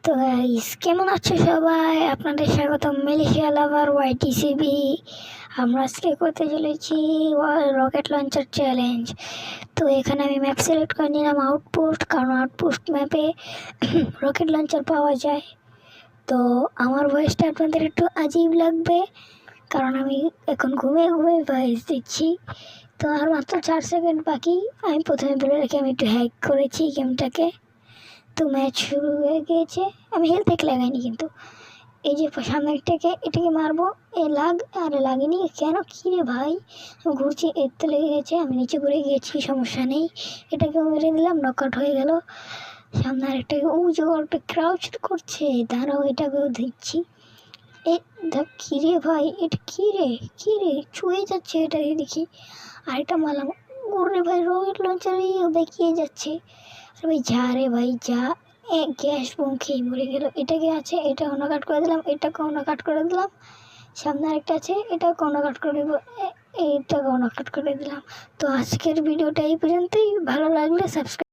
তো গাইস কেমন আছো সবাই? আপনাদের স্বাগতম মালয়েশিয়া লাভার ওয়াইটিসিবি। আমরা আজকে করতে চলেছি রকেট লঞ্চার চ্যালেঞ্জ। তো এখানে আমি ম্যাপ সিলেক্ট করে নিলাম আউটপোস্ট, কারণ আউটপোস্ট ম্যাপে রকেট লঞ্চার পাওয়া যায়। তো আমার ভয়েসটা আপনাদের একটু আজীব লাগবে, কারণ আমি এখন ঘুমিয়ে ঘুমিয়ে ভয়েস দিচ্ছি। তো আর মাত্র 4 সেকেন্ড বাকি। আমি প্রথমে বলে রাখি, আমি একটু হ্যাক করেছি গেমটাকে। তো ম্যাচ শুরু হয়ে গিয়েছে। আমি হেলথ এক লাগাইনি, কিন্তু এই যে সামনেটাকে এটাকে মারবো, আরে লাগেনি কেন? কী রে ভাই, আমি ঘুরছি, এর তো লেগে গেছে। আমি নিচে পড়ে গিয়েছি, সমস্যা নেই। এটাকেও মেরে দিলাম, নকআউট হয়ে গেল। সামনে আরেকটাকে একটা ক্রাউচ করছে, দাঁড়াও এটাকেও দিচ্ছি। এ দেখ, কী রে ভাই, এটা কী রে ছুঁয়ে যাচ্ছে, এটাকে দেখি। আরেকটা মারলাম, ওরে ভাই রকেট লঞ্চারই বেঁকিয়ে যাচ্ছে। আরে ভাই যা রে ভাই যা, গ্যাস বোম খেয়ে মরে গেল। এটাকে আছে, এটা অন্য কাট করে দিলাম, এটাকে অন্য কাট করে দিলাম। সামনে আরেকটা আছে, এটাকে অন্য কাট করে দেবো, এইটাকে অন্য কাট করে দিলাম। তো আজকের ভিডিওটা এই পর্যন্তই। ভালো লাগলে সাবস্ক্রাইব